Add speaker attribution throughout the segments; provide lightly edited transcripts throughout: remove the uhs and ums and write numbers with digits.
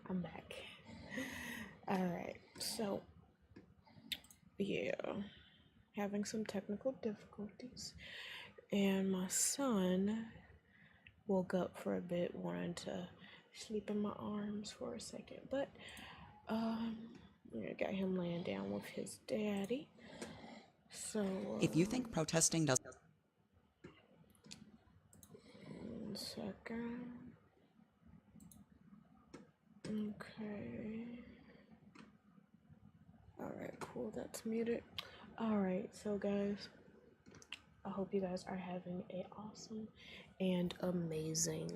Speaker 1: I'm back. Alright, so yeah, having some technical difficulties, and my son woke up for a bit, wanted to sleep in my arms for a second, but I got him laying down with his daddy. So
Speaker 2: If you think protesting doesn't...
Speaker 1: 1 second. Okay. Alright, cool, that's muted. Alright, so guys, I hope you guys are having an awesome and amazing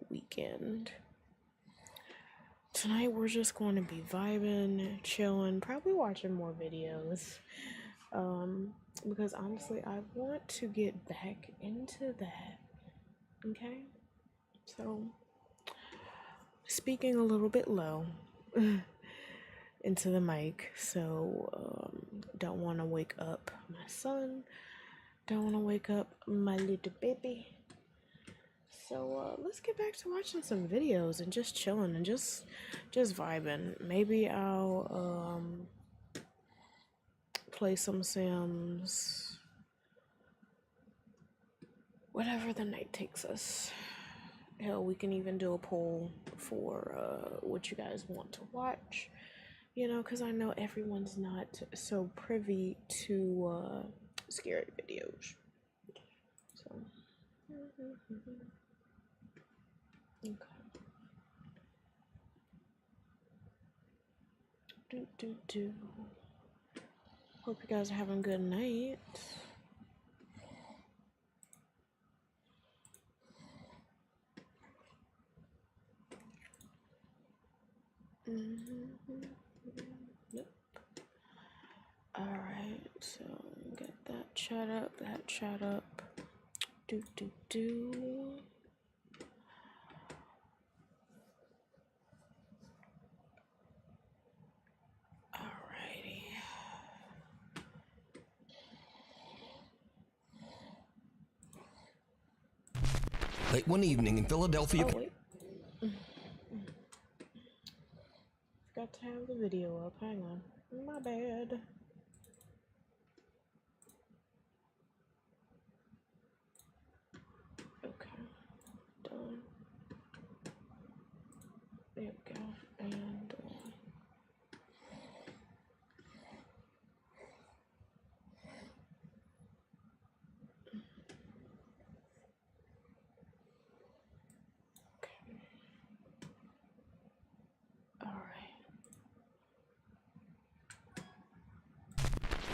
Speaker 1: weekend. Tonight we're just going to be vibing, chilling, probably watching more videos. Because honestly, I want to get back into that. Okay? So, speaking a little bit low into the mic, so don't want to wake up my son, don't want to wake up my little baby. So let's get back to watching some videos and just chilling and just vibing. Maybe I'll play some Sims, whatever the night takes us. Hell, we can even do a poll for what you guys want to watch, you know, because I know everyone's not so privy to scary videos. So okay. Hope you guys are having a good night. Yep. Alright, so get that chat up, Alrighty.
Speaker 3: Late one evening in Philadelphia.
Speaker 1: Oh, wait. Forgot to have the video up. Hang on. My bad. Okay. Done. There we go. And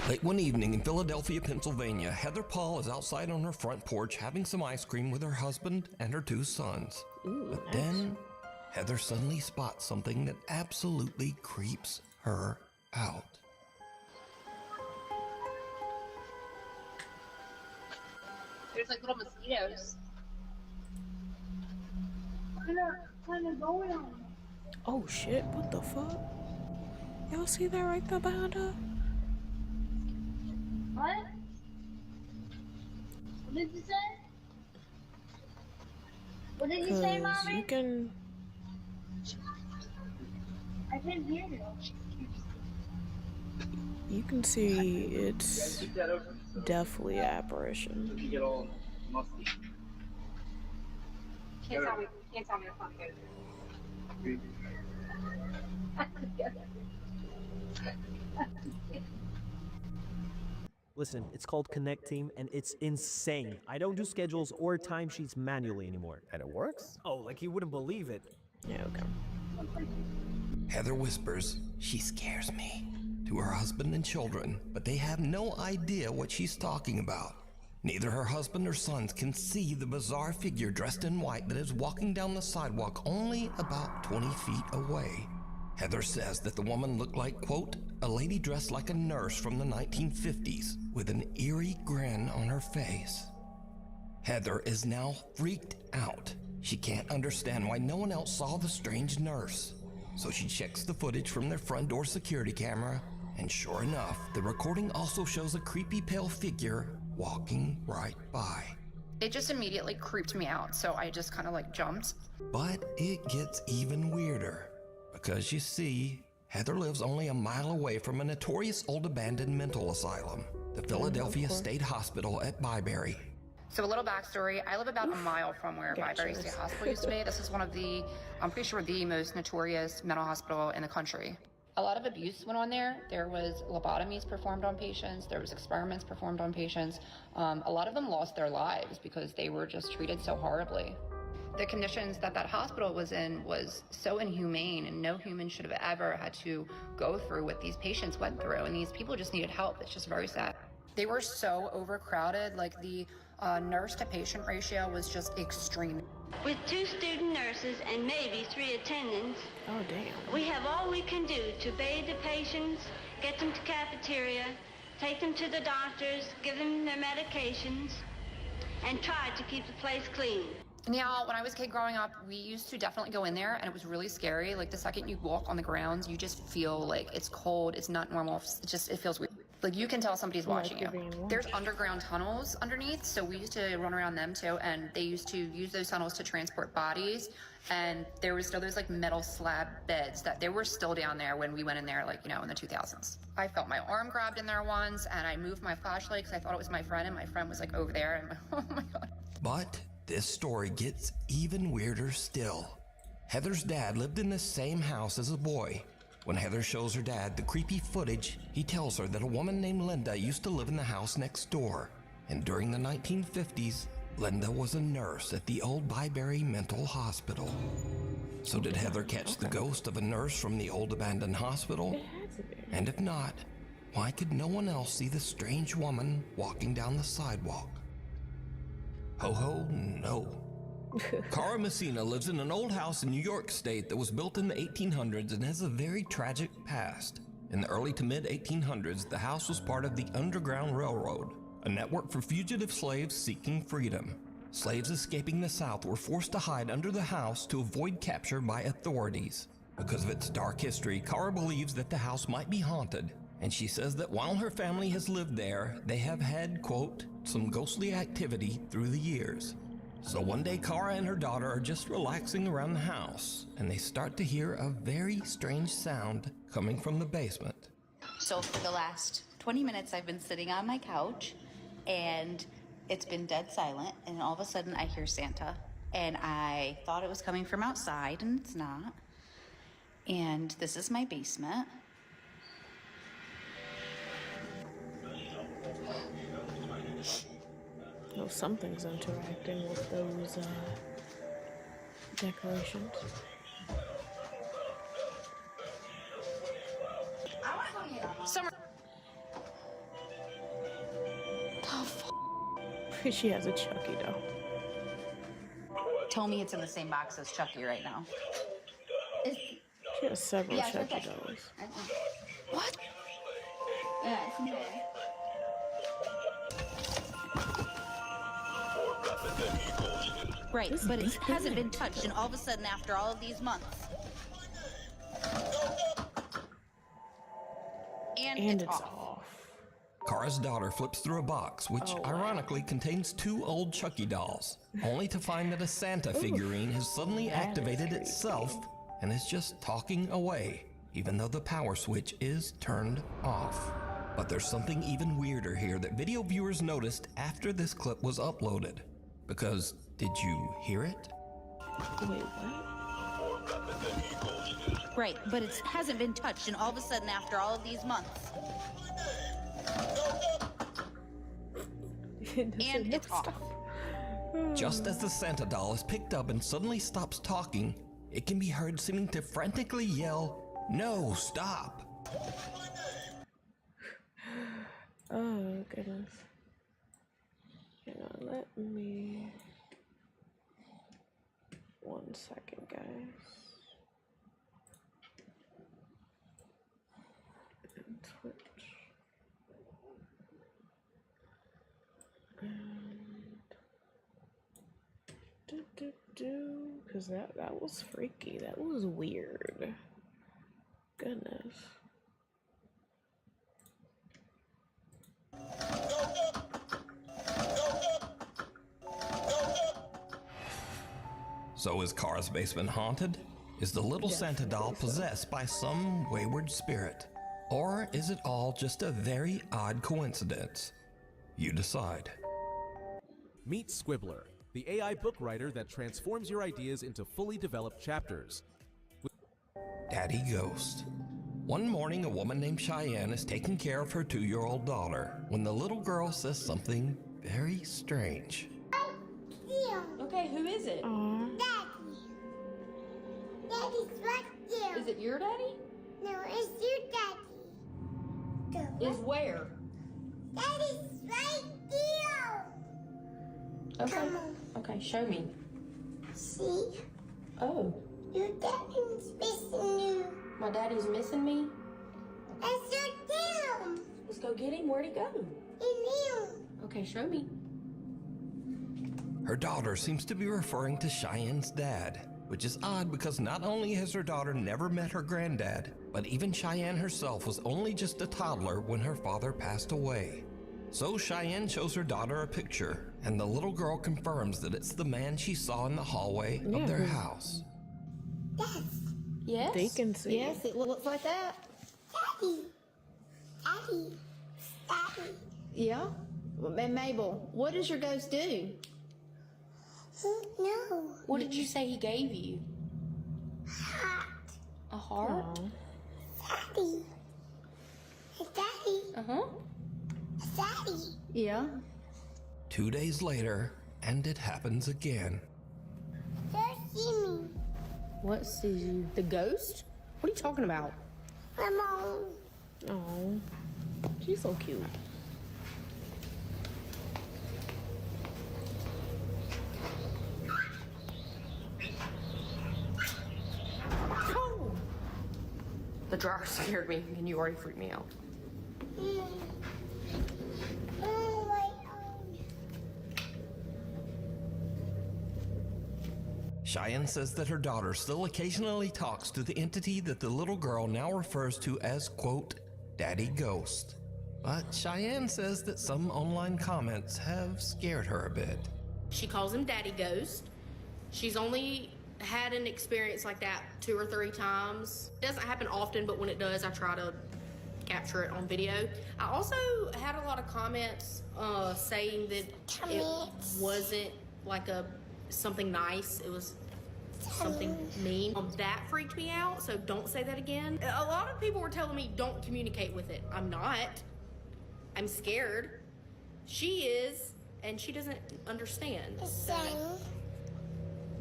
Speaker 3: Late one evening in Philadelphia, Pennsylvania, Heather Paul is outside on her front porch having some ice cream with her husband and her 2 sons. But
Speaker 1: nice.
Speaker 3: then, Heather suddenly spots something that absolutely creeps her out.
Speaker 4: There's like little mosquitoes. What is going on?
Speaker 1: oh shit, what the fuck? Y'all see that right there behind her?
Speaker 4: What? What did you say? What did you say, Mommy?
Speaker 1: You can...
Speaker 4: I can't hear you.
Speaker 1: You can see it's definitely apparition.
Speaker 5: You get all musty.
Speaker 4: Can't tell me it's not good.
Speaker 6: Listen, it's called Connect Team, and it's insane. I don't do schedules or timesheets manually anymore.
Speaker 7: And it works?
Speaker 6: Oh, like you wouldn't believe it.
Speaker 1: Yeah, okay.
Speaker 3: Heather whispers, "She scares me," to her husband and children, but they have no idea what she's talking about. Neither her husband or sons can see the bizarre figure dressed in white that is walking down the sidewalk only about 20 feet away. Heather says that the woman looked like, quote, a lady dressed like a nurse from the 1950s with an eerie grin on her face. Heather is now freaked out. She can't understand why no one else saw the strange nurse. So she checks the footage from their front door security camera, and sure enough, the recording also shows a creepy pale figure walking right by.
Speaker 8: It just immediately creeped me out, so I just kind of like jumped.
Speaker 3: But it gets even weirder. Because you see, Heather lives only a mile away from a notorious old abandoned mental asylum, the Philadelphia State Hospital at Byberry.
Speaker 5: So a little backstory, I live about a mile from where Byberry State Hospital used to be. This is one of the, I'm pretty sure, the most notorious mental hospital in the country. A lot of abuse went on there. There was lobotomies performed on patients. There was experiments performed on patients. A lot of them lost their lives because they were just treated so horribly. The conditions that that hospital was in was so inhumane, and no human should have ever had to go through what these patients went through, and these people just needed help. It's just very sad. They were so overcrowded, like the nurse to patient ratio was just extreme.
Speaker 7: With 2 student nurses and maybe 3 attendants,
Speaker 1: Oh, damn.
Speaker 7: we have all we can do to bathe the patients, get them to cafeteria, take them to the doctors, give them their medications, and try to keep the place clean.
Speaker 5: Now, when I was a kid growing up, we used to definitely go in there, and it was really scary. Like, the second you walk on the grounds, you just feel like it's cold, it's not normal, it feels weird. Like, you can tell somebody's watching you. There's underground tunnels underneath, so we used to run around them too, and they used to use those tunnels to transport bodies, and there was still those, like, metal slab beds that they were still down there when we went in there, like, you know, in the 2000s. I felt my arm grabbed in there once, and I moved my flashlight because I thought it was my friend, and my friend was, like, over there, and oh my God.
Speaker 3: But this story gets even weirder still. Heather's dad lived in the same house as a boy. When Heather shows her dad the creepy footage, he tells her that a woman named Linda used to live in the house next door. And during the 1950s, Linda was a nurse at the old Byberry Mental Hospital. So did Heather catch the ghost of a nurse from the old abandoned hospital?
Speaker 1: It had to be.
Speaker 3: And if not, why could no one else see the strange woman walking down the sidewalk? Ho ho, no. Cara Messina lives in an old house in New York State that was built in the 1800s and has a very tragic past. In the early to mid 1800s, the house was part of the Underground Railroad, a network for fugitive slaves seeking freedom. Slaves escaping the South were forced to hide under the house to avoid capture by authorities. Because of its dark history, Cara believes that the house might be haunted, and she says that while her family has lived there, they have had, quote, some ghostly activity through the years. So one day, Cara and her daughter are just relaxing around the house, and they start to hear a very strange sound coming from the basement.
Speaker 8: So for the last 20 minutes, I've been sitting on my couch, and it's been dead silent, and all of a sudden I hear Santa, and I thought it was coming from outside, and it's not. And this is my basement.
Speaker 1: Oh, something's interacting with those decorations.
Speaker 5: Summer.
Speaker 1: She has a Chucky doll.
Speaker 8: Tell me it's in the same box as Chucky right now.
Speaker 1: She has several Chucky dolls.
Speaker 8: What?
Speaker 7: Yeah, it's in there.
Speaker 8: Right, but it hasn't been touched, and all of a sudden, after all of these months. And it's off.
Speaker 3: Cara's daughter flips through a box, which ironically contains 2 old Chucky dolls, only to find that a Santa figurine has suddenly activated itself and is just talking away, even though the power switch is turned off. But there's something even weirder here that video viewers noticed after this clip was uploaded. Because, did you hear it?
Speaker 1: Wait, what?
Speaker 8: Right, but it hasn't been touched, and all of a sudden, after all of these months. And it's off.
Speaker 3: Just as the Santa doll is picked up and suddenly stops talking, it can be heard seeming to frantically yell, "No, stop!"
Speaker 1: Oh, goodness. Hang on, let me... 1 second, guys. And Twitch. And... Because that was freaky. That was weird. Goodness.
Speaker 3: So is Cara's basement haunted? Is the little Santa doll possessed by some wayward spirit? Or is it all just a very odd coincidence? You decide.
Speaker 9: Meet Squibbler, the AI book writer that transforms your ideas into fully developed chapters.
Speaker 3: Daddy Ghost. One morning, a woman named Cheyenne is taking care of her 2-year-old daughter when the little girl says something very strange.
Speaker 10: Okay, who is it?
Speaker 11: Daddy. Daddy's right there.
Speaker 10: Is it your daddy?
Speaker 11: No, it's your daddy.
Speaker 10: Is where?
Speaker 11: Daddy's right there.
Speaker 10: Okay.
Speaker 11: Come on.
Speaker 10: Okay, show me.
Speaker 11: See?
Speaker 10: Oh,
Speaker 11: Your daddy's missing you.
Speaker 10: my daddy's missing me?
Speaker 11: That's your him.
Speaker 10: Let's go get him. Where'd he go?
Speaker 11: In him.
Speaker 10: Okay, show me.
Speaker 3: Her daughter seems to be referring to Cheyenne's dad, which is odd because not only has her daughter never met her granddad, but even Cheyenne herself was only just a toddler when her father passed away. So Cheyenne shows her daughter a picture, and the little girl confirms that it's the man she saw in the hallway of their house.
Speaker 11: Yes.
Speaker 10: Yes?
Speaker 1: They can see.
Speaker 10: Yes, it looks like that.
Speaker 11: Daddy. Daddy. Daddy.
Speaker 10: Yeah? And Mabel, what does your ghost do?
Speaker 11: No.
Speaker 10: What did you say he gave you?
Speaker 11: Hot.
Speaker 10: A heart?
Speaker 11: Daddy. Daddy.
Speaker 10: Uh-huh.
Speaker 11: Daddy.
Speaker 10: Yeah.
Speaker 3: 2 days later, and it happens again.
Speaker 11: Just see me.
Speaker 10: What sees you? The ghost? What are you talking about?
Speaker 11: My mom.
Speaker 1: Oh, she's so cute.
Speaker 10: The dryer scared me, and you already freaked me out.
Speaker 11: Oh, my own.
Speaker 3: Cheyenne says that her daughter still occasionally talks to the entity that the little girl now refers to as, quote, Daddy Ghost. But Cheyenne says that some online comments have scared her a bit.
Speaker 12: She calls him Daddy Ghost. She's only had an experience like that 2 or 3 times. It doesn't happen often, but when it does, I try to capture it on video. I also had a lot of comments saying that it wasn't like something nice. It was something mean. That freaked me out, so don't say that again. A lot of people were telling me don't communicate with it. I'm not. I'm scared. She is, and she doesn't understand. So,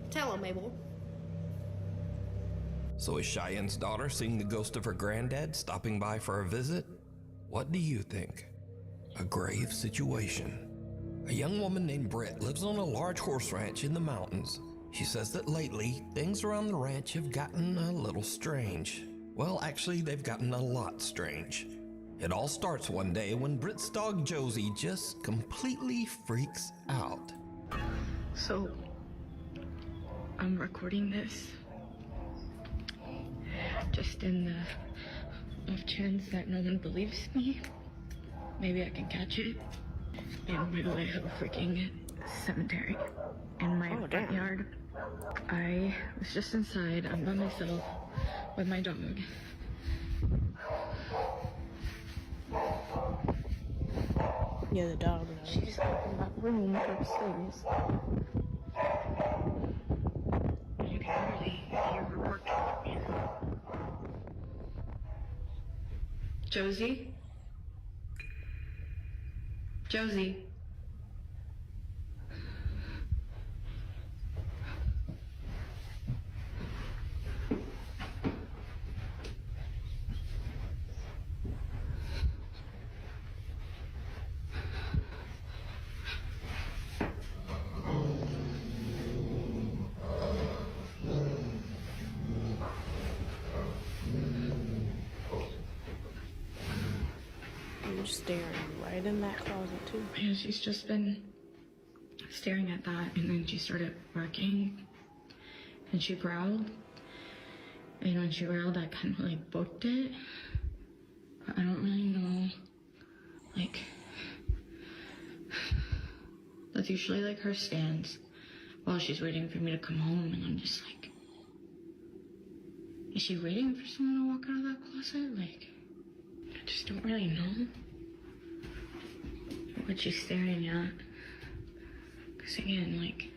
Speaker 12: tell him, Mabel.
Speaker 3: So is Cheyenne's daughter seeing the ghost of her granddad stopping by for a visit? What do you think? A grave situation. A young woman named Britt lives on a large horse ranch in the mountains. She says that lately, things around the ranch have gotten a little strange. Well, actually, they've gotten a lot strange. It all starts one day when Britt's dog Josie just completely freaks out.
Speaker 13: So, I'm recording this just in the off chance that no one believes me. Maybe I can catch it in real life of a freaking cemetery in my front yard. I was just inside. I'm by myself with my dog.
Speaker 1: Yeah, the dog knows.
Speaker 13: She's up in that room upstairs. You can really hear her working for me. Josie? Josie?
Speaker 1: You're staring right in that closet too.
Speaker 13: Yeah, she's just been staring at that, and then she started barking, and she growled. And when she growled, I kind of like booked it. But I don't really know. Like, that's usually like her stance while she's waiting for me to come home, and I'm just like, Is she waiting for someone to walk out of that closet? Like, I just don't really know what she's staring at. Because again, like,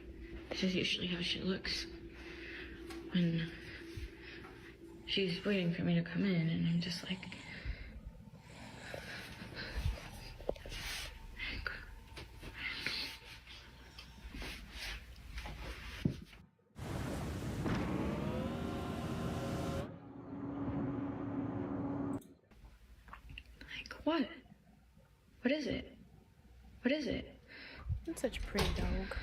Speaker 13: this is usually how she looks when she's waiting for me to come in, and I'm just like, what? What is it? What is it?
Speaker 1: It's such a pretty dog.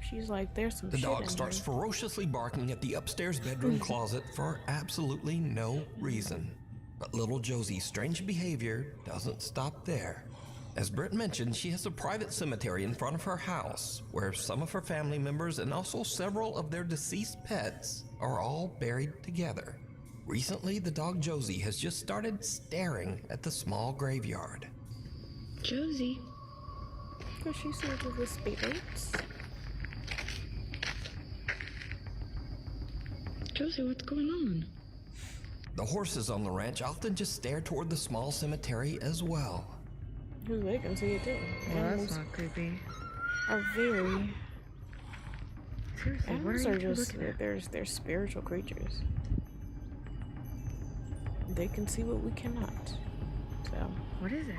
Speaker 1: She's like, there's some
Speaker 3: The
Speaker 1: shit
Speaker 3: dog
Speaker 1: in
Speaker 3: starts
Speaker 1: here.
Speaker 3: ferociously barking at the upstairs bedroom closet for absolutely no reason. But little Josie's strange behavior doesn't stop there. As Britt mentioned, she has a private cemetery in front of her house where some of her family members and also several of their deceased pets are all buried together. Recently, the dog Josie has just started staring at the small graveyard.
Speaker 13: Josie?
Speaker 1: Does she see the spirits?
Speaker 13: Josie, what's going on?
Speaker 3: The horses on the ranch often just stare toward the small cemetery as well.
Speaker 1: They can see it too.
Speaker 13: Well,
Speaker 1: Animals
Speaker 13: that's not creepy.
Speaker 1: are very...
Speaker 13: Seriously, what
Speaker 1: Animals
Speaker 13: are
Speaker 1: are
Speaker 13: you two
Speaker 1: just,
Speaker 13: looking at?
Speaker 1: they're spiritual creatures. They can see what we cannot. So...
Speaker 13: What is it?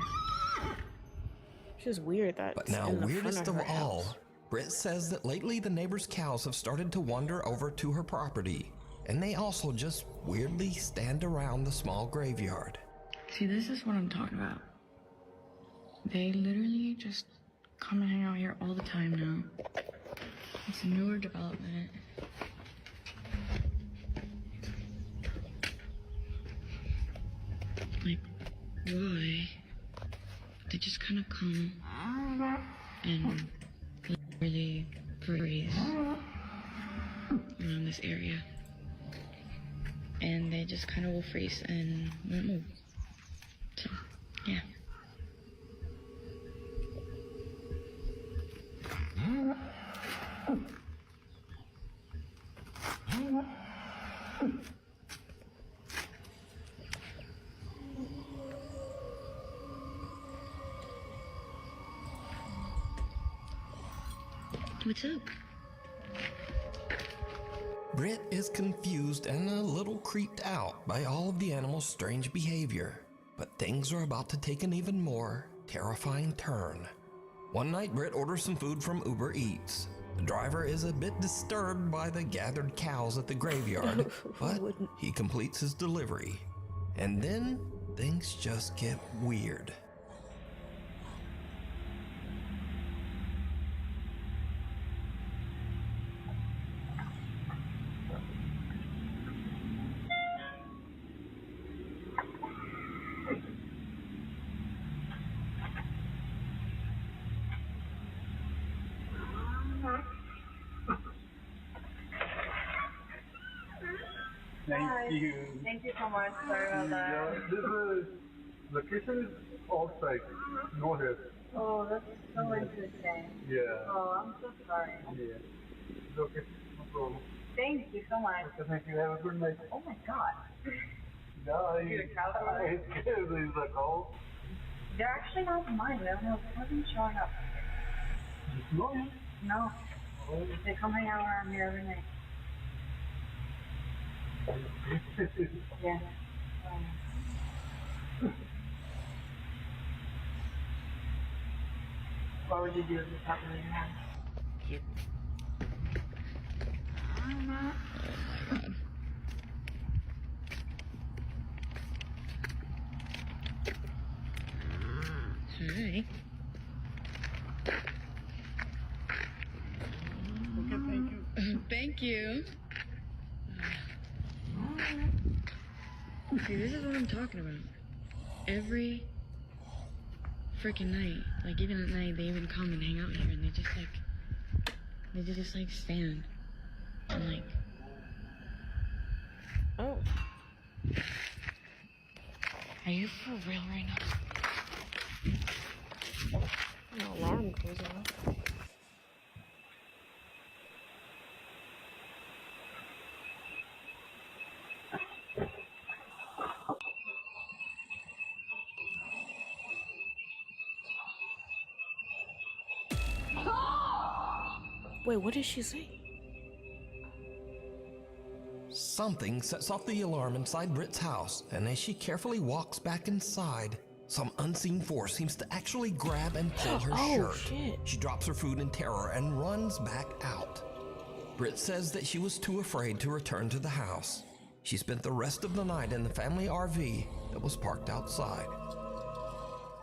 Speaker 1: It's just weird that
Speaker 3: But now,
Speaker 1: in the
Speaker 3: weirdest
Speaker 1: front of
Speaker 3: of
Speaker 1: her
Speaker 3: all,
Speaker 1: house.
Speaker 3: Britt says that lately the neighbors' cows have started to wander over to her property, and they also just weirdly stand around the small graveyard.
Speaker 13: See, this is what I'm talking about. They literally just come and hang out here all the time now. It's a newer development. Like, why? They just kind of come and literally freeze around this area. And they just kind of will freeze and won't move. So, yeah. What's up?
Speaker 3: Britt is confused and a little creeped out by all of the animals' strange behavior, but things are about to take an even more terrifying turn. One night, Britt orders some food from Uber Eats. The driver is a bit disturbed by the gathered cows at the graveyard, but he completes his delivery. And then, things just get weird.
Speaker 4: Thank you. Thank you so much. Sorry about that.
Speaker 14: This is location is outside. Go ahead.
Speaker 4: Oh, that's so interesting.
Speaker 14: Yeah.
Speaker 4: Oh, I'm so sorry.
Speaker 14: Yeah. It's okay. No problem.
Speaker 4: Thank you so much.
Speaker 14: Okay, thank you. Have a good night.
Speaker 4: Oh my God.
Speaker 14: Yeah,
Speaker 4: You're a cow.
Speaker 14: it's scared. Is the cow?
Speaker 4: They're actually not mine. They don't know who's showing up.
Speaker 14: No.
Speaker 4: No. They come hang out around here every night. Yeah. What would you do if this happened in your house?
Speaker 13: Yep.
Speaker 4: Oh my God.
Speaker 13: Sorry.
Speaker 14: Okay, thank you.
Speaker 13: Thank you. See, this is what I'm talking about. Every freaking night, like even at night, they even come and hang out here, and they just like stand and like.
Speaker 1: Oh.
Speaker 13: Are you for real right now?
Speaker 1: The alarm goes off. Wait, what did she say?
Speaker 3: Something sets off the alarm inside Britt's house, and as she carefully walks back inside, some unseen force seems to actually grab and pull her shirt.
Speaker 1: Shit.
Speaker 3: She drops her food in terror and runs back out. Britt says that she was too afraid to return to the house. She spent the rest of the night in the family RV that was parked outside.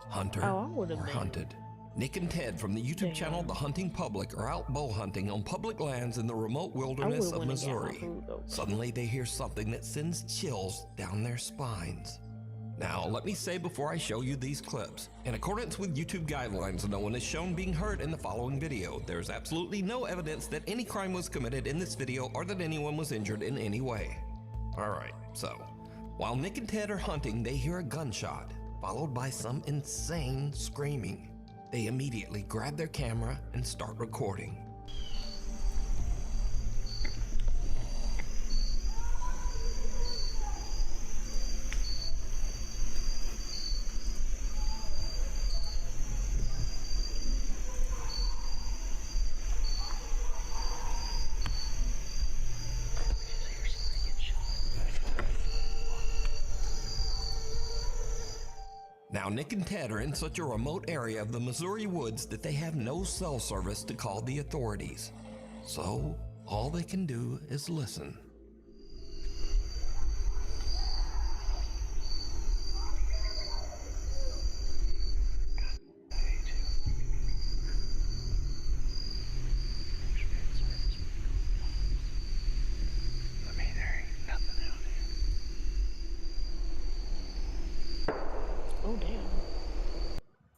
Speaker 3: Hunter or hunted. Nick and Ted from the YouTube channel The Hunting Public are out bow hunting on public lands in the remote wilderness of Missouri. Suddenly they hear something that sends chills down their spines. Now, let me say before I show you these clips, in accordance with YouTube guidelines, no one is shown being hurt in the following video. There's absolutely no evidence that any crime was committed in this video or that anyone was injured in any way. Alright, so, while Nick and Ted are hunting, they hear a gunshot, followed by some insane screaming. They immediately grab their camera and start recording. Now, Nick and Ted are in such a remote area of the Missouri woods that they have no cell service to call the authorities. So, all they can do is listen.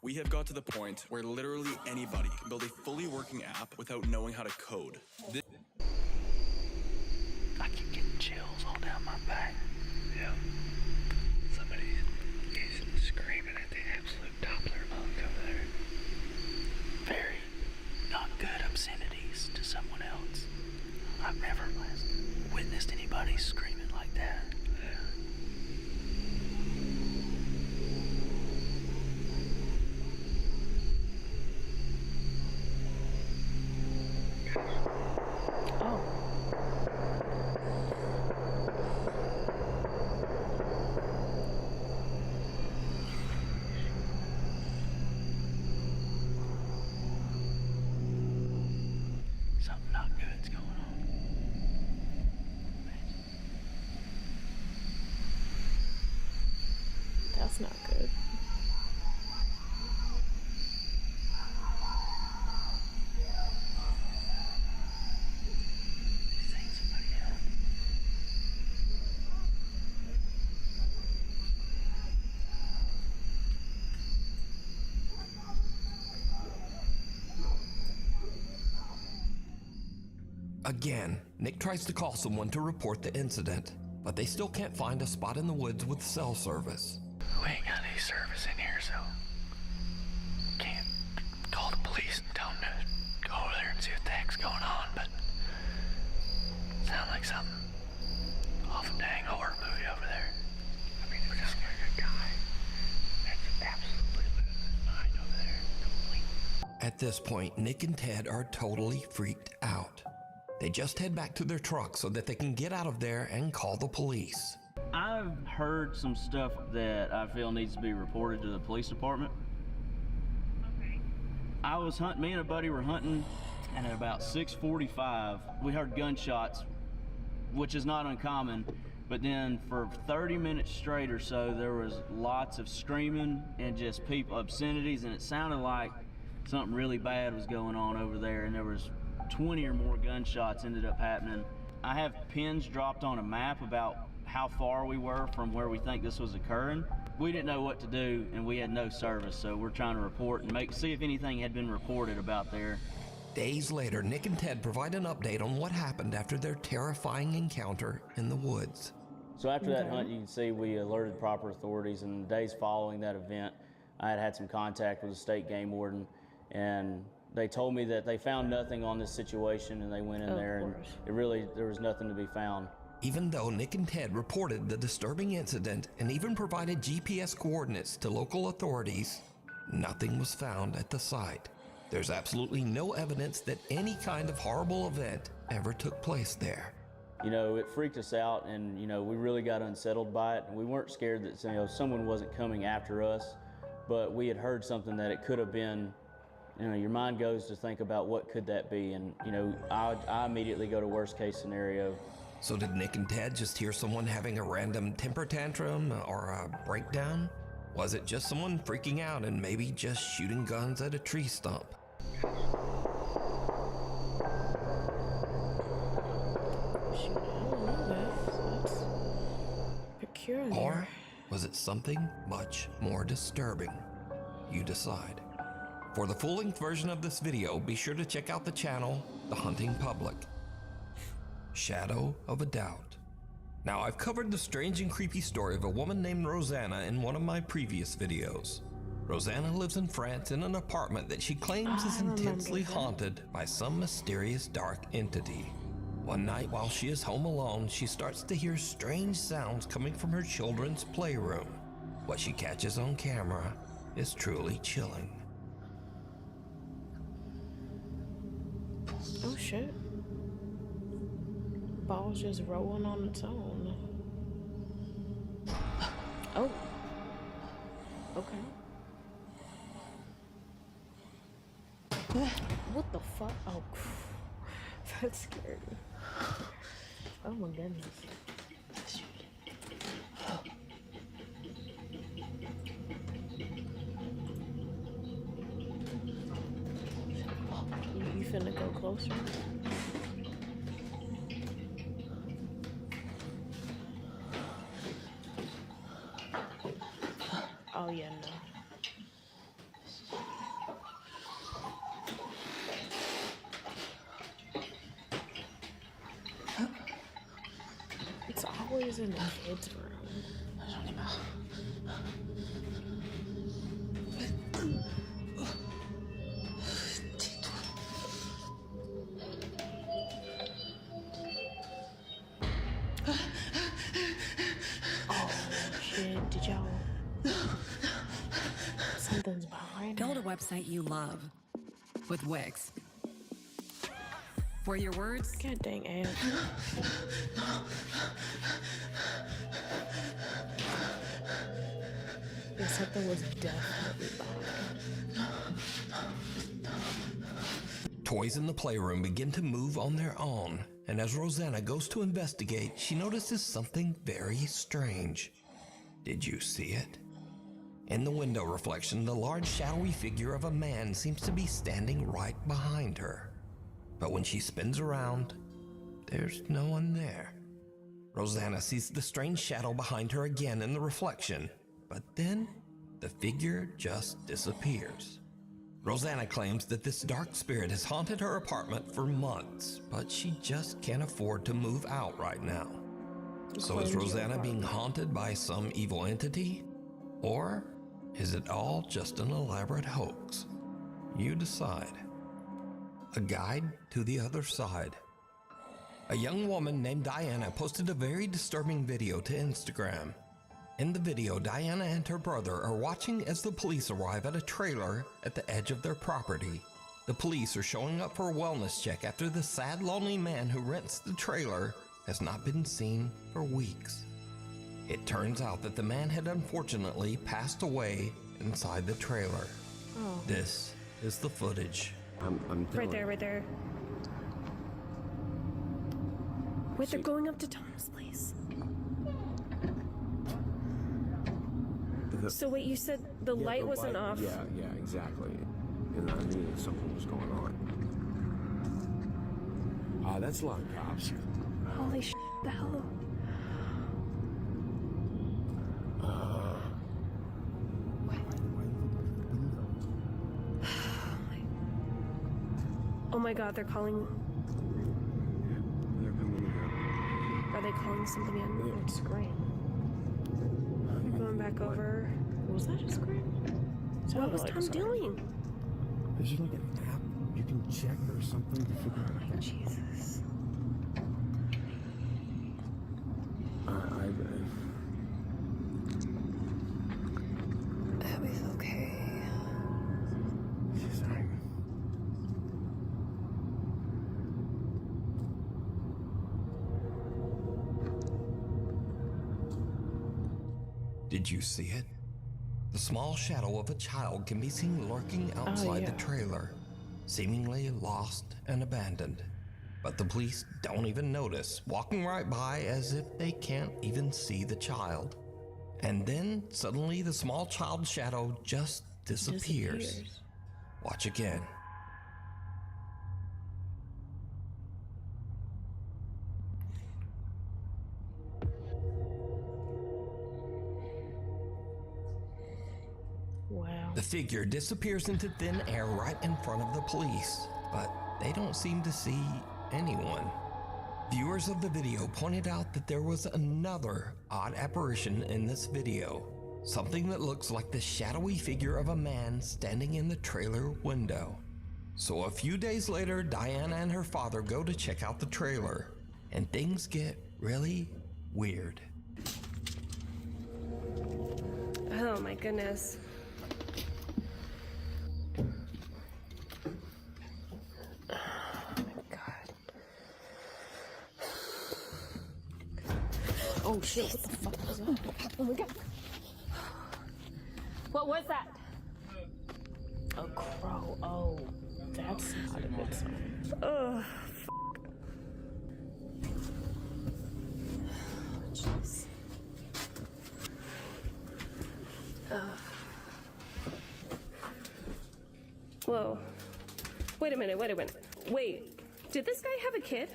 Speaker 15: We have got to the point where literally anybody can build a fully working app without knowing how to code.
Speaker 16: I keep getting chills all down my back. Yeah. Somebody is screaming at the absolute Doppler monk over there. Very not good obscenities to someone else. I've never witnessed anybody screaming like that. Something not good's going on.
Speaker 1: That's not good.
Speaker 3: Again, Nick tries to call someone to report the incident, but they still can't find a spot in the woods with cell service.
Speaker 16: We ain't got any service in here, so can't call the police and tell them to go over there and see what the heck's going on, but sound like something off a dang horror movie over there. I mean, it sounds like a guy that's absolutely losing his mind over there, completely.
Speaker 3: At this point, Nick and Ted are totally freaked out. They just head back to their truck so that they can get out of there and call the police.
Speaker 17: I've heard some stuff that I feel needs to be reported to the police department.
Speaker 4: Okay.
Speaker 17: I was hunting, me and a buddy were hunting, and at about 6:45, we heard gunshots, which is not uncommon, but then for 30 minutes straight or so, there was lots of screaming and just people, obscenities, and it sounded like something really bad was going on over there, and there was 20 or more gunshots ended up happening. I have pins dropped on a map about how far we were from where we think this was occurring. We didn't know what to do, and we had no service, so we're trying to report and see if anything had been reported about there.
Speaker 3: Days later, Nick and Ted provide an update on what happened after their terrifying encounter in the woods.
Speaker 17: So after that hunt, you can see we alerted proper authorities, and the days following that event, I had some contact with the state game warden, and they told me that they found nothing on this situation, and they went in there, and there was nothing to be found.
Speaker 3: Even though Nick and Ted reported the disturbing incident and even provided GPS coordinates to local authorities, nothing was found at the site. There's absolutely no evidence that any kind of horrible event ever took place there.
Speaker 17: You know, it freaked us out, and you know, we really got unsettled by it. We weren't scared that, you know, someone wasn't coming after us, but we had heard something that it could have been. You know, your mind goes to think about what could that be, and you know, I immediately go to worst case scenario.
Speaker 3: So did Nick and Ted just hear someone having a random temper tantrum or a breakdown? Was it just someone freaking out and maybe just shooting guns at a tree stump?
Speaker 1: Peculiar.
Speaker 3: Or was it something much more disturbing? You decide. For the full-length version of this video, be sure to check out the channel, The Hunting Public. Shadow of a Doubt. Now, I've covered the strange and creepy story of a woman named Rosanna in one of my previous videos. Rosanna lives in France in an apartment that she claims is intensely haunted by some mysterious dark entity. One night while she is home alone, she starts to hear strange sounds coming from her children's playroom. What she catches on camera is truly chilling.
Speaker 1: Oh shit. Ball's just rolling on its own. Oh. Okay. What the fuck? Oh, that scared me. Oh my goodness. You finna go closer? Oh yeah, no. It's always in the kids' room. Oh shit, did y'all? Something's behind
Speaker 18: Build a website you love with Wix. Where your words...
Speaker 1: God dang it. Yeah, something was definitely behind.
Speaker 3: Toys in the playroom begin to move on their own, and as Rosanna goes to investigate, she notices something very strange. Did you see it? In the window reflection, the large shadowy figure of a man seems to be standing right behind her. But when she spins around, there's no one there. Rosanna sees the strange shadow behind her again in the reflection, but then the figure just disappears. Rosanna claims that this dark spirit has haunted her apartment for months, but she just can't afford to move out right now. So is Rosanna being haunted by some evil entity? Or is it all just an elaborate hoax? You decide. A guide to the other side. A young woman named Diana posted a very disturbing video to Instagram. In the video, Diana and her brother are watching as the police arrive at a trailer at the edge of their property. The police are showing up for a wellness check after the sad, lonely man who rents the trailer has not been seen for weeks. It turns out that the man had unfortunately passed away inside the trailer.
Speaker 1: Oh.
Speaker 3: This is the footage.
Speaker 10: Right there, right there. Wait, they're going up to Tom's place. So wait, you said the light wasn't off.
Speaker 19: Yeah, exactly. And I knew that something was going on. That's a lot of cops.
Speaker 10: Holy shit, the hell? Oh my god, they're calling.
Speaker 19: They're coming in.
Speaker 10: Are they calling something in?
Speaker 19: Yeah.
Speaker 1: Scream.
Speaker 10: I'm going back over.
Speaker 1: Was that a scream?
Speaker 10: What was Tom doing?
Speaker 19: Is there like an app you can check or something to figure out?
Speaker 10: Oh, Jesus.
Speaker 19: Abby's okay. She's fine.
Speaker 3: Did you see it? The small shadow of a child can be seen lurking outside the trailer, seemingly lost and abandoned. But the police don't even notice, walking right by as if they can't even see the child. And then suddenly the small child shadow just disappears. Watch again.
Speaker 1: Wow.
Speaker 3: The figure disappears into thin air right in front of the police, but they don't seem to see anyone. Viewers of the video pointed out that there was another odd apparition in this video, something that looks like the shadowy figure of a man standing in the trailer window. So a few days later, Diana and her father go to check out the trailer, and things get really weird.
Speaker 20: Oh my goodness.
Speaker 1: Oh shit, what the fuck was that?
Speaker 10: Oh my god. What was that?
Speaker 1: A crow. Oh, that's not a good sign.
Speaker 20: Ugh.
Speaker 1: Jeez.
Speaker 20: Whoa. Wait a minute, wait a minute. Wait, did this guy have a kid?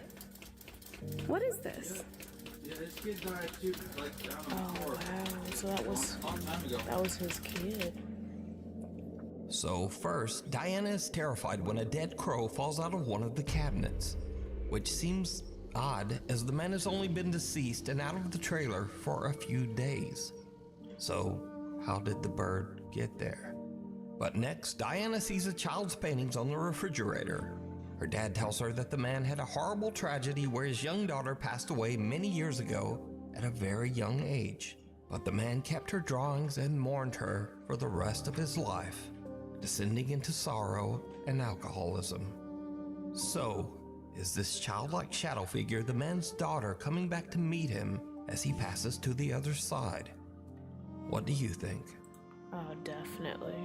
Speaker 20: What is this?
Speaker 21: Yeah, this kid died too.
Speaker 1: Oh wow, so that was his kid.
Speaker 3: So first, Diana is terrified when a dead crow falls out of one of the cabinets, which seems odd as the man has only been deceased and out of the trailer for a few days. So how did the bird get there? But next, Diana sees a child's paintings on the refrigerator. Her dad tells her that the man had a horrible tragedy where his young daughter passed away many years ago at a very young age. But the man kept her drawings and mourned her for the rest of his life, descending into sorrow and alcoholism. So, is this childlike shadow figure the man's daughter coming back to meet him as he passes to the other side? What do you think?
Speaker 1: Oh, definitely.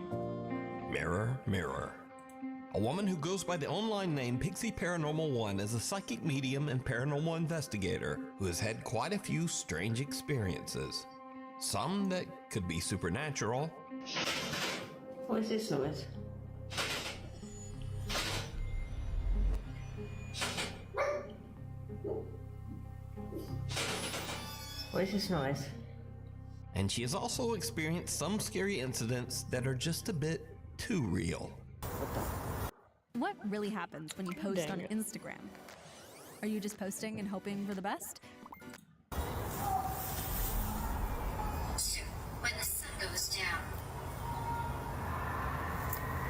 Speaker 3: Mirror, mirror. A woman who goes by the online name Pixie Paranormal 1 is a psychic medium and paranormal investigator who has had quite a few strange experiences. Some that could be supernatural.
Speaker 22: What is this noise? What is this noise?
Speaker 3: And she has also experienced some scary incidents that are just a bit too real.
Speaker 23: What really happens when you post on Instagram? Are you just posting and hoping for the best?
Speaker 11: When the sun goes down.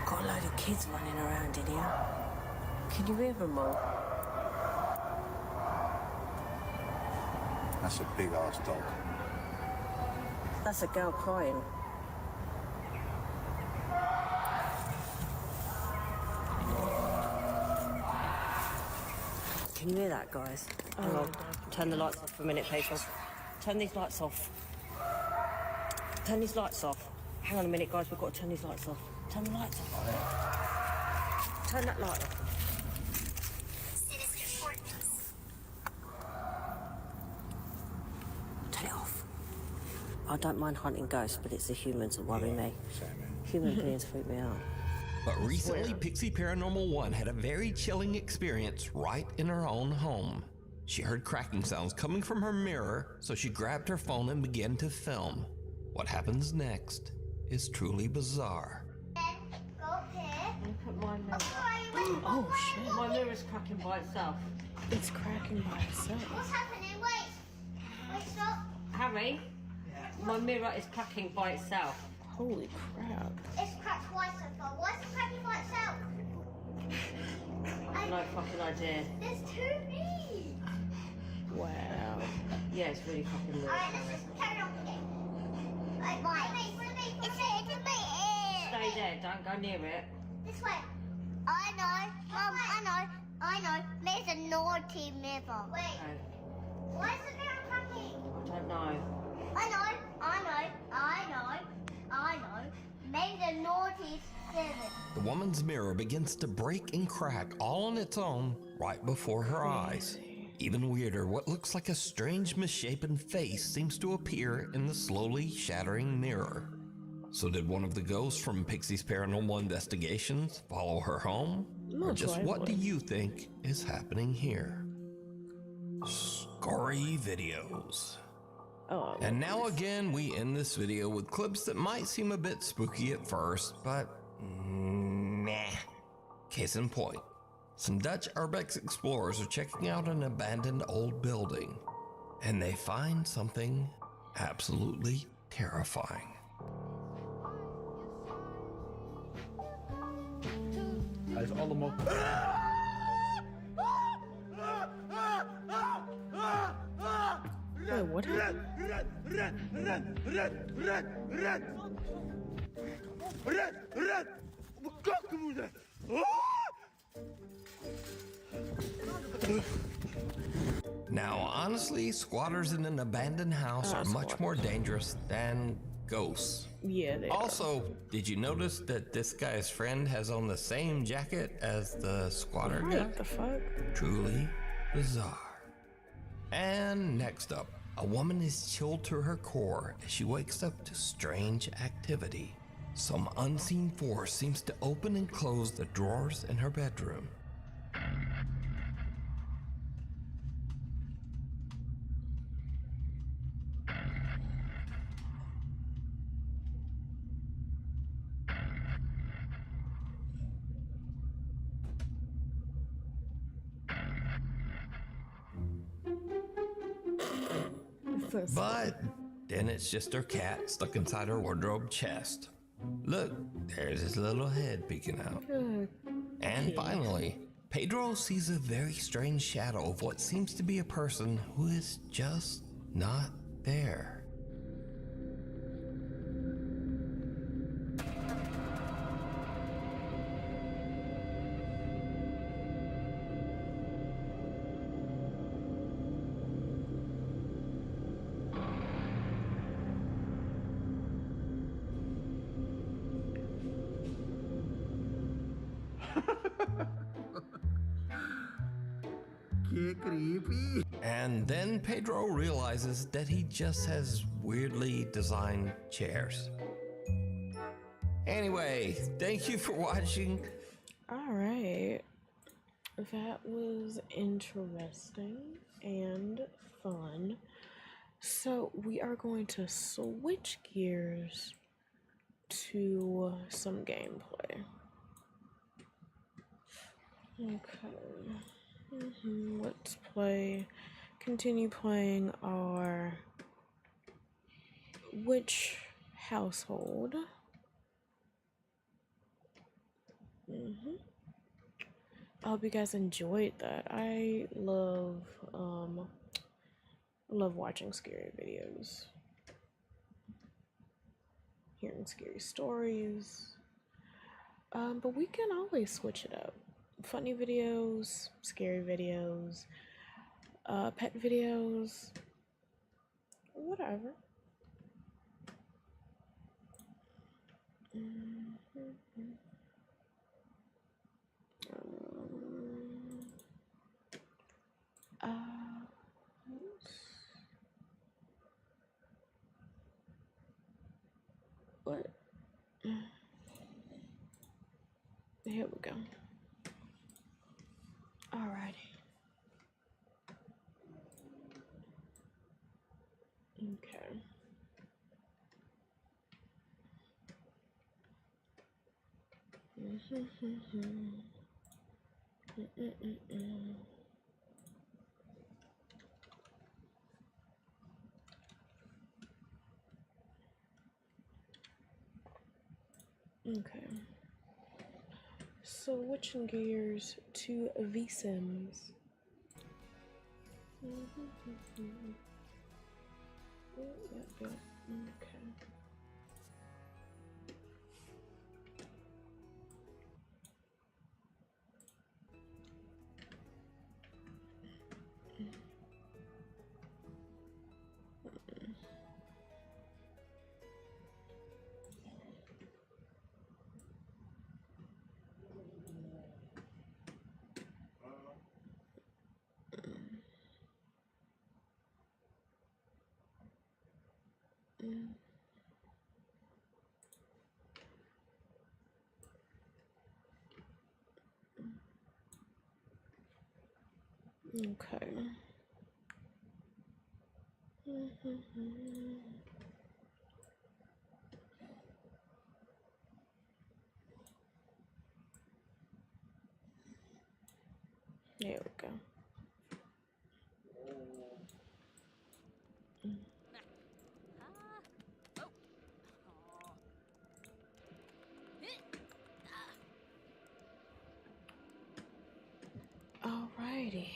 Speaker 22: Got a load of kids running around in here. Can you hear them all?
Speaker 24: That's a big ass dog.
Speaker 22: That's a girl crying. Can you hear that, guys? Hang on. Turn the lights off for a minute, people. Turn these lights off. Turn these lights off. Hang on a minute, guys. We've got to turn these lights off. Turn the lights off. Turn that light off. Turn it off. I don't mind hunting ghosts, but it's the humans that worry me. Human beings freak me out.
Speaker 3: But recently, Pixie Paranormal 1 had a very chilling experience right in her own home. She heard cracking sounds coming from her mirror, so she grabbed her phone and began to film. What happens next is truly bizarre.
Speaker 22: Look at my mirror.
Speaker 1: Oh shit.
Speaker 22: My mirror's cracking by itself.
Speaker 1: It's cracking by itself.
Speaker 11: What's happening? Wait. Wait, stop.
Speaker 22: Harry, my mirror is cracking by itself.
Speaker 1: Holy crap.
Speaker 11: It's cracked twice so far. Why is it cracking by itself?
Speaker 22: No fucking idea.
Speaker 11: There's too many.
Speaker 1: Wow.
Speaker 22: Yeah, it's really cracking.
Speaker 11: Alright, let's just carry on with it. Right, right. It's me.
Speaker 22: Stay there, don't go near it.
Speaker 11: This way. I know. Mum, I know. There's a naughty mirror. Wait. Why is the mirror cracking?
Speaker 22: I don't know.
Speaker 11: I know.
Speaker 3: the woman's mirror begins to break and crack all on its own right before her eyes. Even weirder, what looks like a strange misshapen face seems to appear in the slowly shattering mirror. So did one of the ghosts from Pixie's Paranormal Investigations follow her home? Or just what do you think is happening here? Scary videos. And now again, we end this video with clips that might seem a bit spooky at first, but nah. Case in point, some Dutch urbex explorers are checking out an abandoned old building, and they find something absolutely terrifying.
Speaker 19: Hij is allemaal...
Speaker 1: Wait, what happened?
Speaker 3: Now, honestly, squatters in an abandoned house are much more dangerous than ghosts.
Speaker 1: Yeah, they
Speaker 3: Also, did you notice that this guy's friend has on the same jacket as the squatter guy?
Speaker 1: What the fuck?
Speaker 3: Truly bizarre. And next up, a woman is chilled to her core as she wakes up to strange activity. Some unseen force seems to open and close the drawers in her bedroom. But then it's just her cat stuck inside her wardrobe chest. Look, there's his little head peeking out. And finally, Pedro sees a very strange shadow of what seems to be a person who is just not there.
Speaker 19: Creepy.
Speaker 3: And then Pedro realizes that he just has weirdly designed chairs. Anyway, thank you for watching.
Speaker 1: All right. That was interesting and fun. So we are going to switch gears to some gameplay. Okay. Let's continue playing our Witch Household. I hope you guys enjoyed that. I love watching scary videos, hearing scary stories. But we can always switch it up. Funny videos, scary videos, pet videos, whatever. What? Here we go. Alrighty. Okay. Okay. So switching gears to VSIMs. Yep. Okay. Mm. Okay. There we go. Alrighty.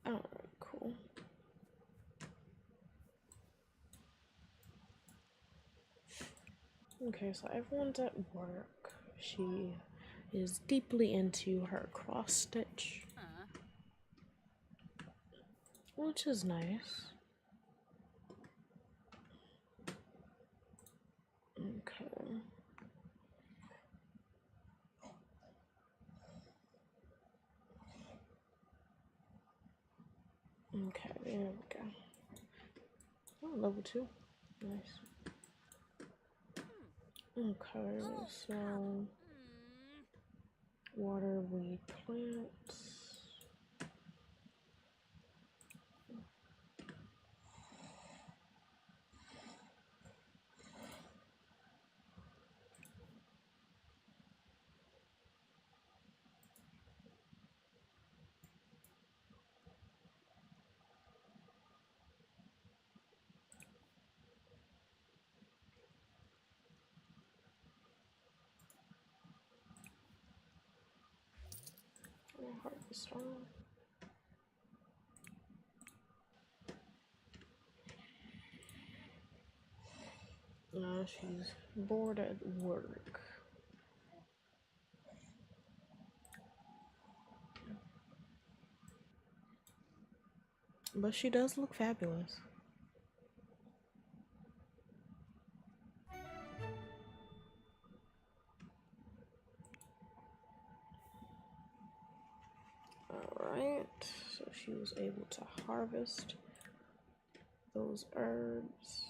Speaker 1: Alright, cool. Okay, so everyone's at work. She is deeply into her cross stitch, which is nice. Okay. Okay, there we go. Oh, level 2. Nice. Okay, so water weed plants. Harvest all. No, she's bored at work. But she does look fabulous. Alright, so she was able to harvest those herbs.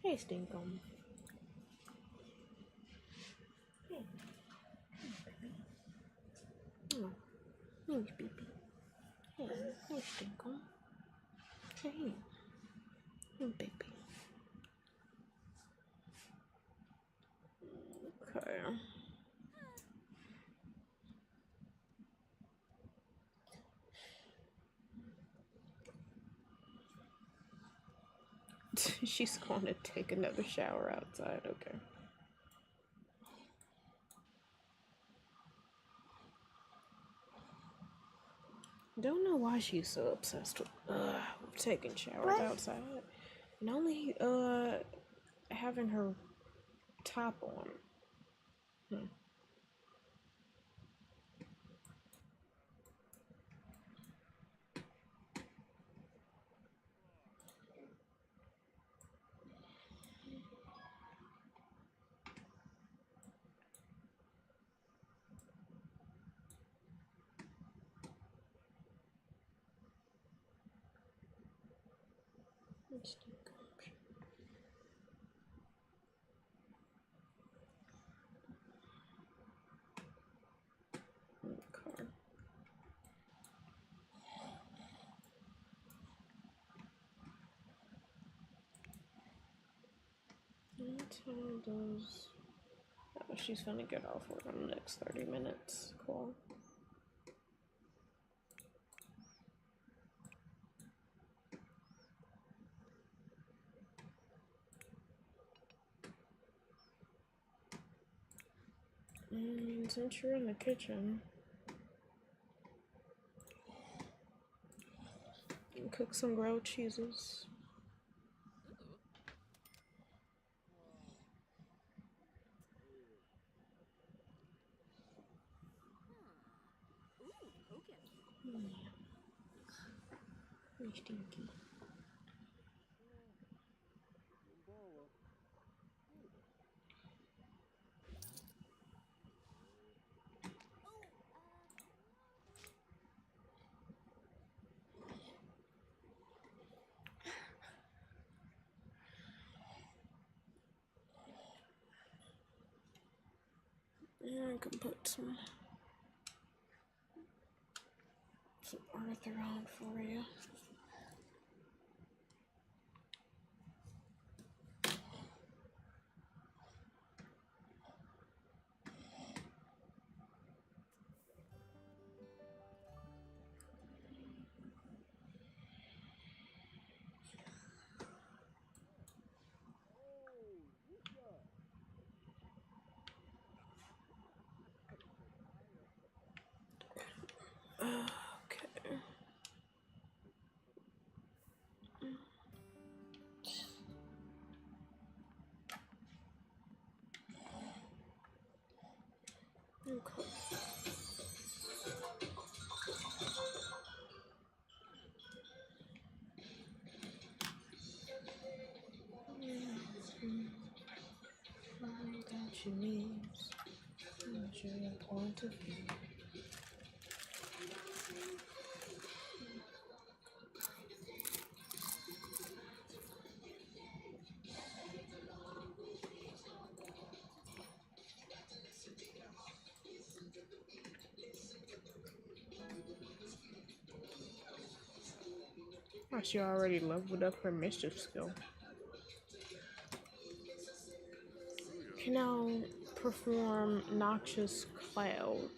Speaker 1: Hey, Stinkum. Hey. Oh, thanks, baby. Hey, hey, Stinkum. Hey. Hey, baby. Okay. She's going to take another shower outside, okay. Don't know why she's so obsessed with taking showers outside. And only having her top on. Let's do corruption. Okay. What time does... Oh, she's gonna get off work in the next 30 minutes. Cool. And since you're in the kitchen, you can cook some grilled cheeses. Stinky. Yeah, I can put some Arthur on for you. Okay. Okay. That you need. Your point of view. Oh, she already leveled up her mischief skill. Can now perform Noxious Cloud.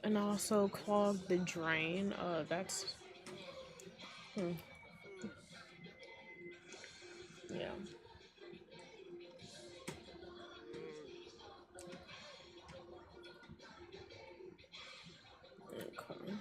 Speaker 1: And also clog the drain. That's... Yeah. Okay.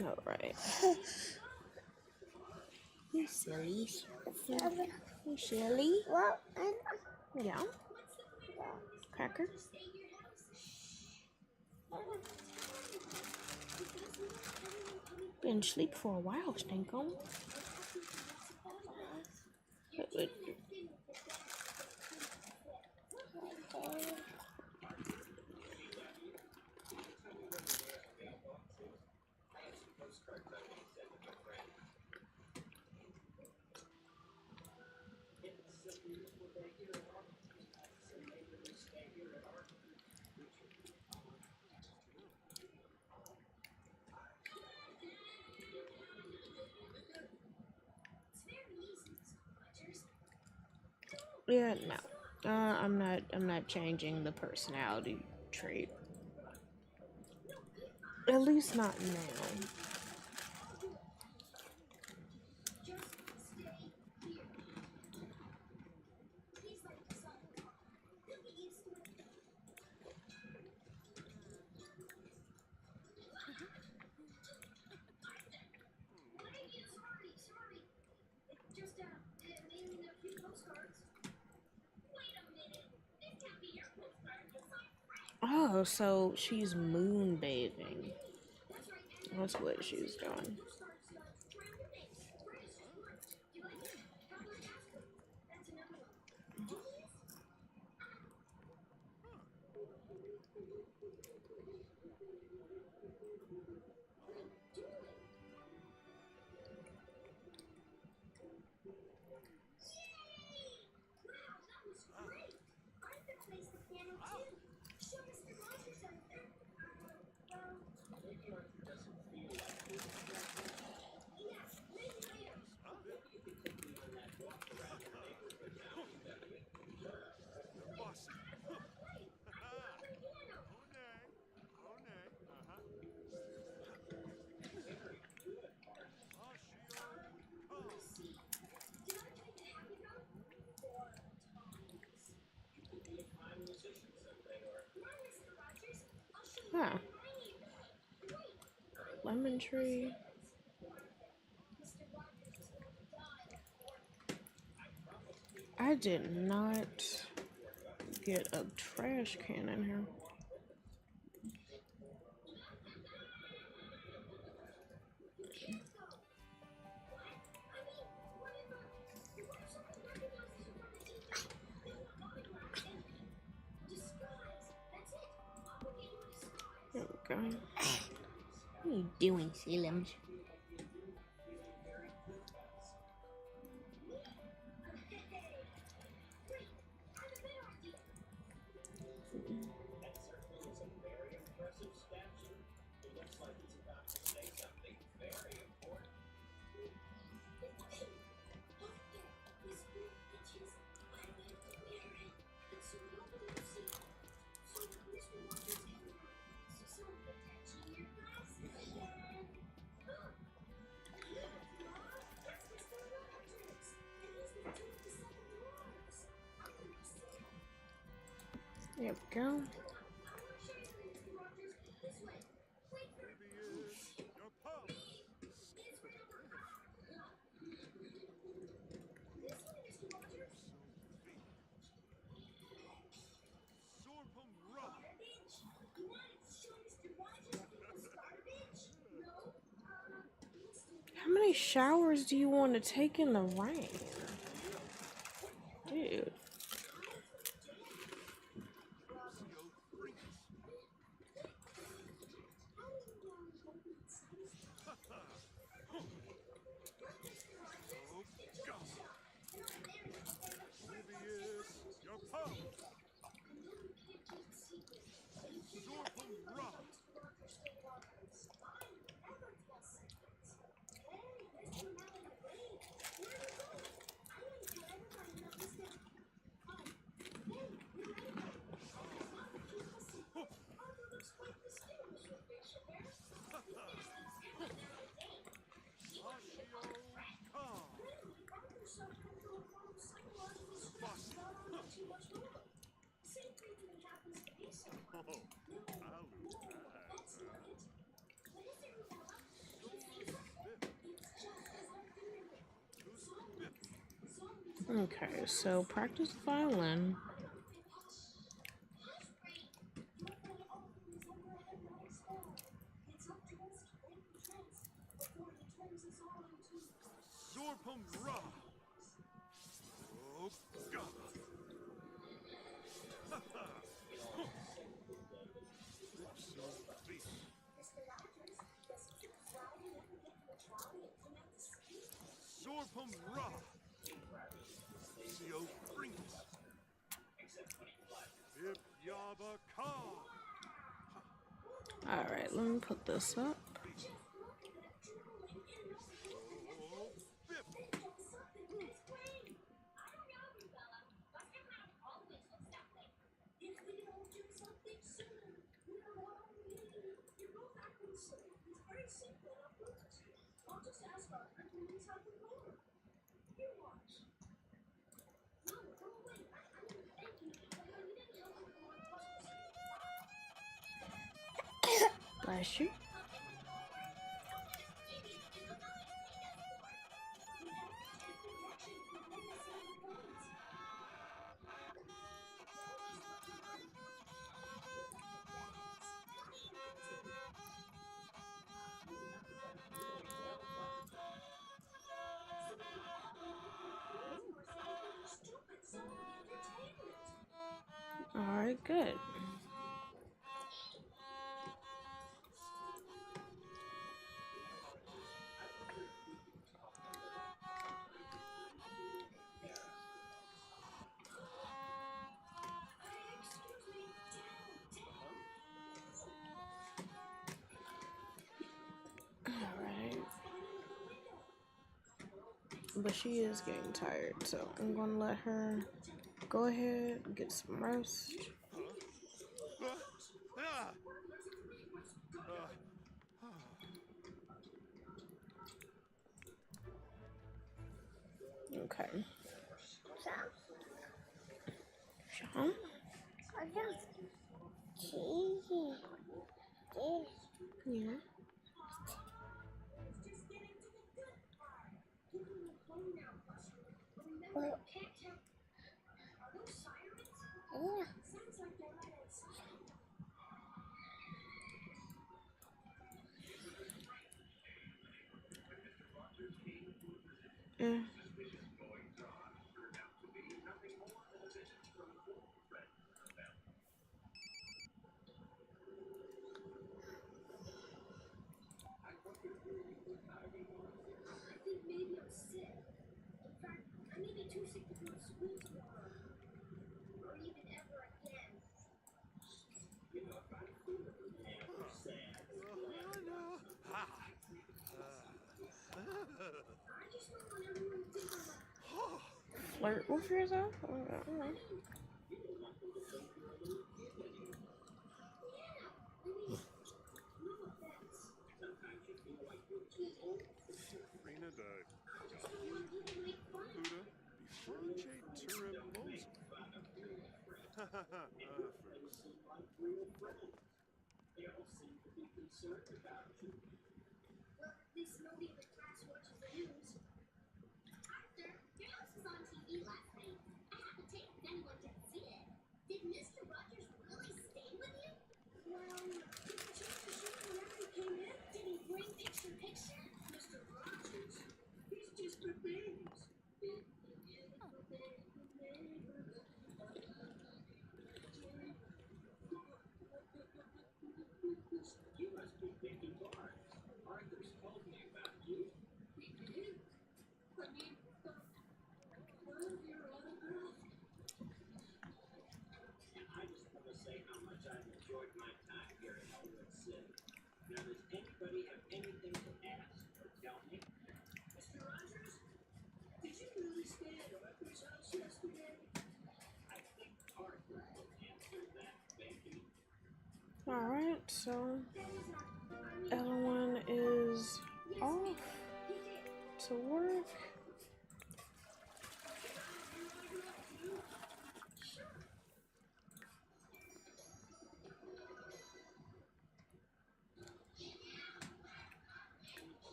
Speaker 1: All right.
Speaker 11: You silly.
Speaker 1: You silly?
Speaker 11: Well,
Speaker 1: Yeah. Cracker. Been asleep for a while, Stinko. Yeah, no. I'm not changing the personality trait. At least not now. Oh, so she's moon bathing. That's what she's doing. Huh. Lemon tree. I did not get a trash can in here. There we go.
Speaker 10: What are you doing, Slims?
Speaker 1: There we go. How many showers do you want to take in the rain? Dude. Okay, so practice violin. Alright, let me put this up. Bless you. Alright, good. Alright. But she is getting tired, so I'm gonna let her go ahead and get some rest. Okay. Sean? Yeah. Yeah. Flirt with yourself? Alright. Alright, so Ellen is off to work.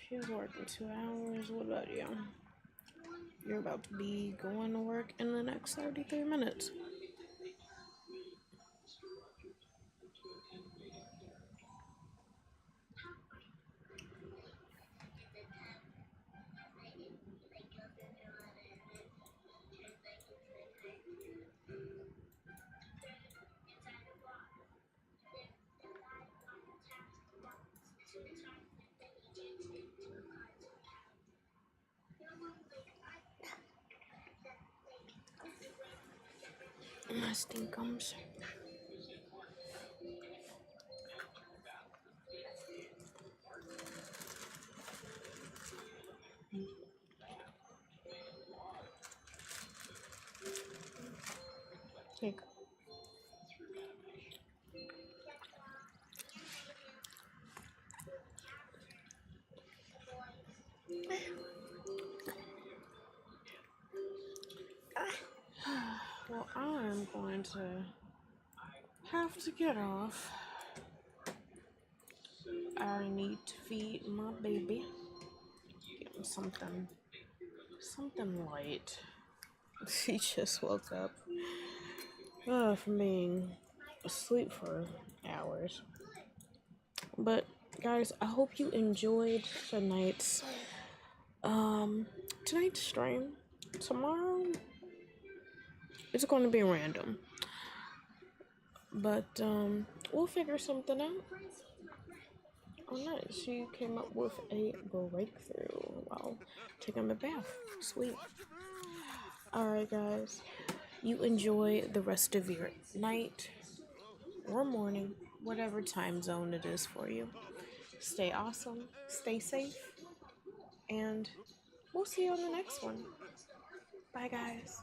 Speaker 1: She's working 2 hours. What about you? You're about to be going to work in the next 33 minutes. My stinkums. Take. Well, I'm going to have to get off. I need to feed my baby. Give him something light. He just woke up from being asleep for hours. But guys, I hope you enjoyed tonight's stream. Tomorrow It's going to be random. But we'll figure something out. Oh, nice. She came up with a breakthrough while taking a bath. Sweet. Alright, guys. You enjoy the rest of your night or morning, whatever time zone it is for you. Stay awesome, stay safe, and we'll see you on the next one. Bye, guys.